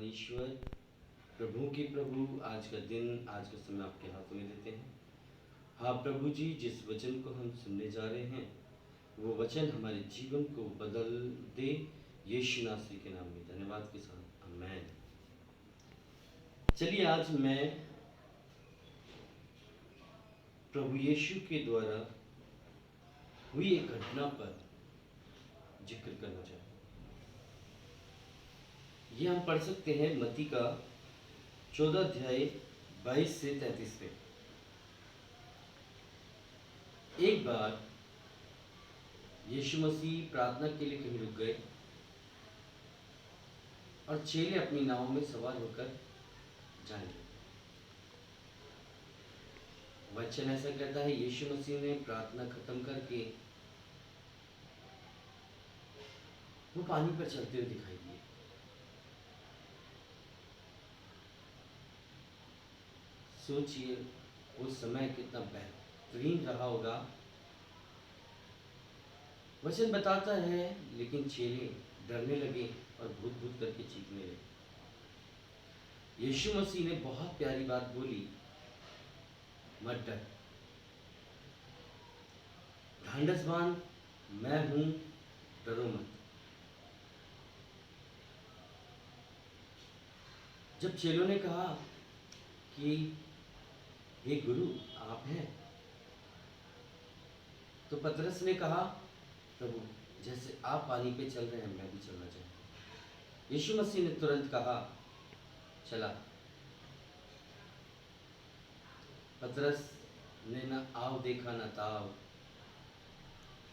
महान ईश्वर, प्रभु के प्रभु, आज का दिन, आज का समय आपके हाथों में देते हैं। हाँ प्रभु जी, जिस वचन को हम सुनने जा रहे हैं वो वचन हमारे जीवन को बदल दे, यीशु नासरी के नाम में धन्यवाद के साथ आमेन। चलिए आज मैं प्रभु यीशु के द्वारा हुई एक घटना पर जिक्र करना चाहता हूँ। ये हम पढ़ सकते हैं मत्ती का 14 अध्याय 22 से 33 में। एक बार यीशु मसीह प्रार्थना के लिए कहीं रुक गए और चेले अपनी नाव में सवार होकर जाने लगे। वचन ऐसा कहता है, यीशु मसीह ने प्रार्थना खत्म करके वो पानी पर चलते हुए दिखाई दिए। सोचिए उस समय कितना बेहतरीन रहा होगा। वचन बताता है लेकिन चेले डरने लगे और भूत भूत करके चीखने लगे। यीशु मसीह ने बहुत प्यारी बात बोली, मत डर, ढांढस बांध, मैं हूं, डरो मत। जब चेलों ने कहा कि हे गुरु आप हैं, तो पतरस ने कहा, प्रभु जैसे आप पानी पे चल रहे हैं मैं भी चलना चाहता हूं। यीशु मसीह ने तुरंत कहा, चला। पतरस ने न आव देखा न ताव,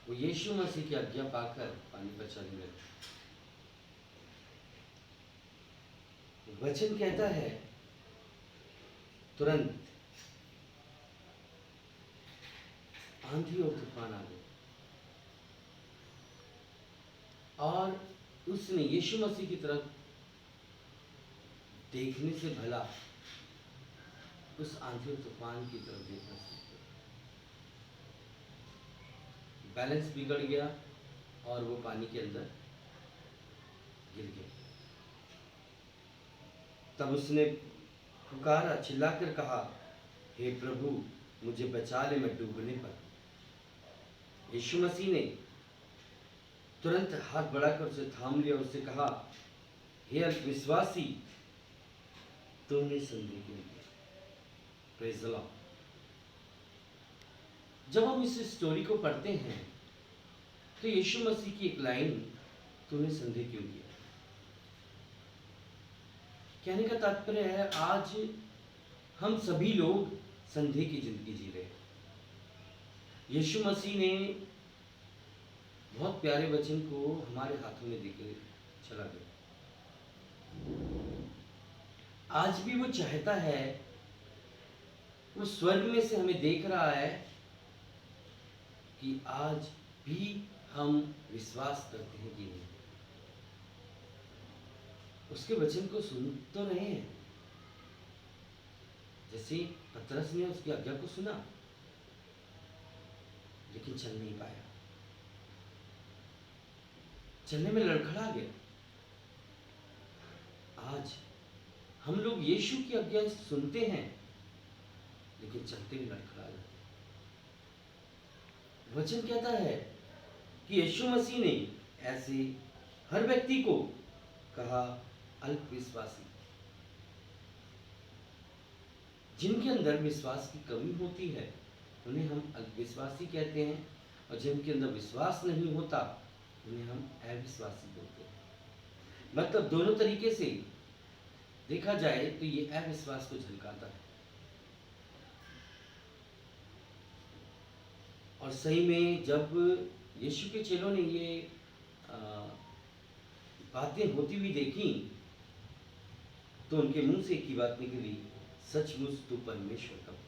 वो यीशु मसीह की आज्ञा पाकर पानी पर चलने लगे। वचन कहता है तुरंत आंधी और तूफान आ गए और उसने यीशु मसीह की तरफ देखने से भला उस आंधी और तूफान की तरफ देखना सीख गया। बैलेंस बिगड़ गया और वो पानी के अंदर गिर गया। तब उसने पुकारा, चिल्लाकर कहा, हे प्रभु मुझे बचा ले, मैं डूबने पर। यीशु मसीह ने तुरंत हाथ बढ़ाकर उसे थाम लिया और उससे कहा, हे अल्पविश्वासी, तुमने संदेह क्यों किया? Praise the Lord. जब हम इस स्टोरी को पढ़ते हैं तो यीशु मसीह की एक लाइन, तूने संदेह क्यों किया, कहने का तात्पर्य है आज हम सभी लोग संदेह की जिंदगी जी रहे हैं। यीशु मसीह ने बहुत प्यारे वचन को हमारे हाथों में देकर चला गया। आज भी वो चाहता है, वो स्वर्ग में से हमें देख रहा है कि आज भी हम विश्वास करते हैं कि नहीं। उसके वचन को सुन तो रहे हैं, जैसे पतरस ने उसकी आज्ञा को सुना लेकिन चल नहीं पाया, चलने में लड़खड़ा गया। आज हम लोग यीशु की आज्ञा सुनते हैं लेकिन चलते में लड़खड़ा जाते। वचन कहता है कि यीशु मसीह ने ऐसे हर व्यक्ति को कहा अल्पविश्वासी। जिनके अंदर विश्वास की कमी होती है उन्हें हम अल्पविश्वासी कहते हैं, और जिनके अंदर विश्वास नहीं होता उन्हें हम अविश्वासी बोलते हैं। मतलब दोनों तरीके से देखा जाए तो ये अविश्वास को झलकाता है। और सही में जब यीशु के चेलों ने ये बातें होती हुई देखी तो उनके मुंह से एक ही बात निकली, सचमुच तू परमेश्वर का पुत्र।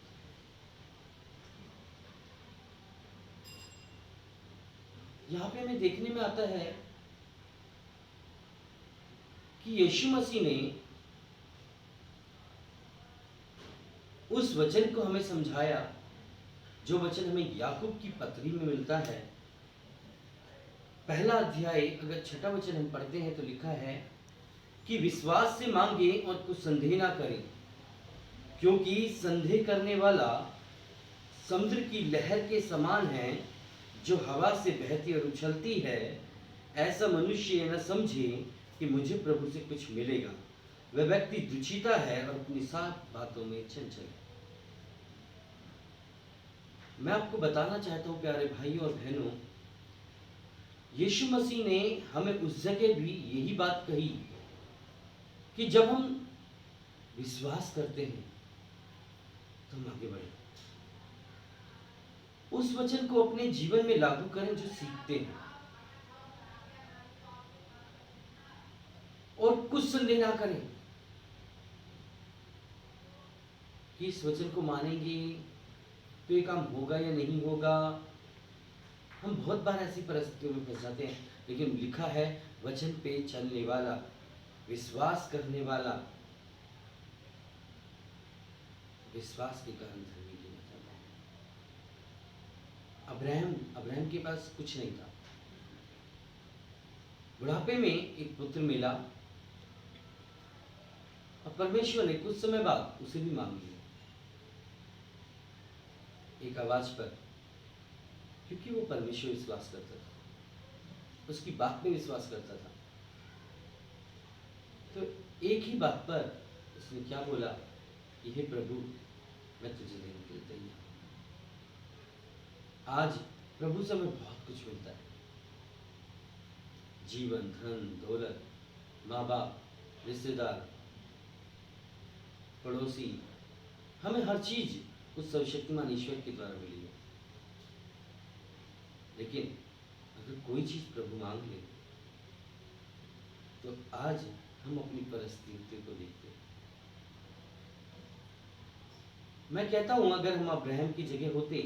यहाँ पे हमें देखने में आता है कि यीशु मसीह ने उस वचन को हमें समझाया जो वचन हमें याकूब की पत्री में मिलता है। पहला अध्याय अगर 6वां वचन हम पढ़ते हैं तो लिखा है कि विश्वास से मांगे और कुछ संदेह ना करें, क्योंकि संदेह करने वाला समुद्र की लहर के समान है, जो हवा से बहती और उछलती है। ऐसा मनुष्य ये न समझे कि मुझे प्रभु से कुछ मिलेगा। वह व्यक्ति दुचिता है और अपनी सात बातों में चंचल है। मैं आपको बताना चाहता हूं प्यारे भाइयों और बहनों, यीशु मसीह ने हमें उस जगह भी यही बात कही कि जब हम विश्वास करते हैं तो हम आगे बढ़े, उस वचन को अपने जीवन में लागू करें जो सीखते हैं, और कुछ संदेह ना करें कि इस वचन को मानेंगे तो ये काम होगा या नहीं होगा। हम बहुत बार ऐसी परिस्थितियों में फंस जाते हैं, लेकिन लिखा है वचन पे चलने वाला, विश्वास करने वाला, विश्वास के कारण धर्मी गिना जाता है। अब्राहम के पास कुछ नहीं था। बुढ़ापे में एक पुत्र मिला और परमेश्वर ने कुछ समय बाद उसे भी मांग लिया, एक आवाज पर, क्योंकि वो परमेश्वर विश्वास करता था, उसकी बात में विश्वास करता था। तो एक ही बात पर उसने क्या बोला कि हे प्रभु, मैं तुझे देने के लिए तैयार हूं। आज प्रभु से हमें बहुत कुछ मिलता है, जीवन, धन, दौलत, माँ बाप, रिश्तेदार, पड़ोसी, हमें हर चीज उस सर्वशक्तिमान ईश्वर के द्वारा मिली है। लेकिन अगर कोई चीज प्रभु मांग ले तो आज हम अपनी परिस्थितियों को देखते हैं। मैं कहता हूं अगर हम अब्राहम की जगह होते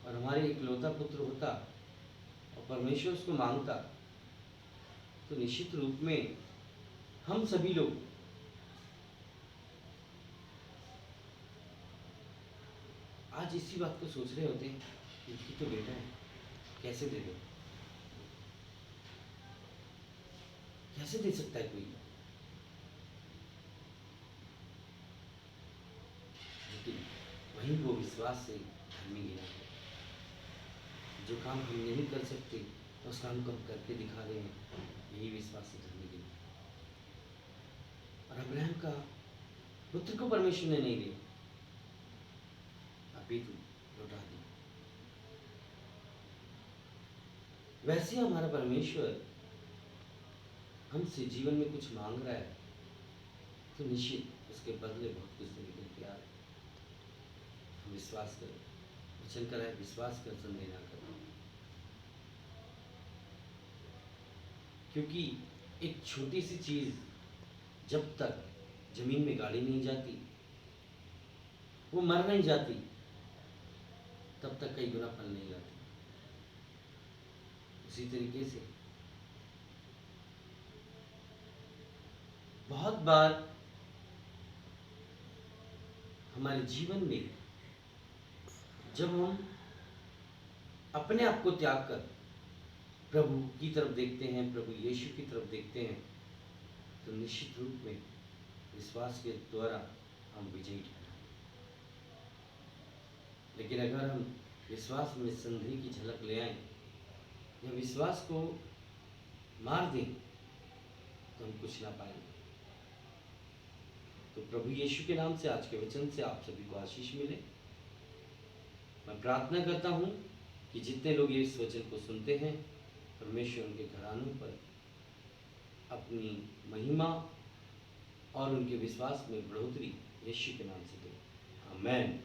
और हमारे इकलौता पुत्र होता और परमेश्वर उसको मांगता, तो निश्चित रूप में हम सभी लोग आज इसी बात को सोच रहे होते हैं कि इसकी तो बेटा है, कैसे दे दो, कैसे दे सकता है कोई। लेकिन वहीं वो विश्वास से धर्मी गिना है। जो काम हम नहीं कर सकते उस काम को हम करके दिखा रहे हैं, यही विश्वास से धर्मी गिना। और अब्राहम का पुत्र को परमेश्वर ने नहीं दिया, अभी तू लौटा दी। वैसे हमारा परमेश्वर हमसे जीवन में कुछ मांग रहा है तो निश्चित उसके बदले बहुत कुछ देने के लिए तैयार है। हम विश्वास करें, वचन कराए, विश्वास कर, संदेह ना करें। क्योंकि एक छोटी सी चीज जब तक जमीन में गाड़ी नहीं जाती, वो मर नहीं जाती, तब तक कई गुना फल नहीं लाती। उसी तरीके से बहुत बार हमारे जीवन में जब हम अपने आप को त्याग कर प्रभु की तरफ देखते हैं, प्रभु यीशु की तरफ देखते हैं, तो निश्चित रूप में विश्वास के द्वारा हम विजयी ठहराएं। लेकिन अगर हम विश्वास में संदेह की झलक ले आए या विश्वास को मार दें तो हम कुछ ना पाएंगे। तो प्रभु यीशु के नाम से, आज के वचन से आप सभी को आशीष मिले। मैं प्रार्थना करता हूं कि जितने लोग इस वचन को सुनते हैं, परमेश्वर उनके घरानों पर अपनी महिमा और उनके विश्वास में बढ़ोतरी यीशु के नाम से दे। आमीन।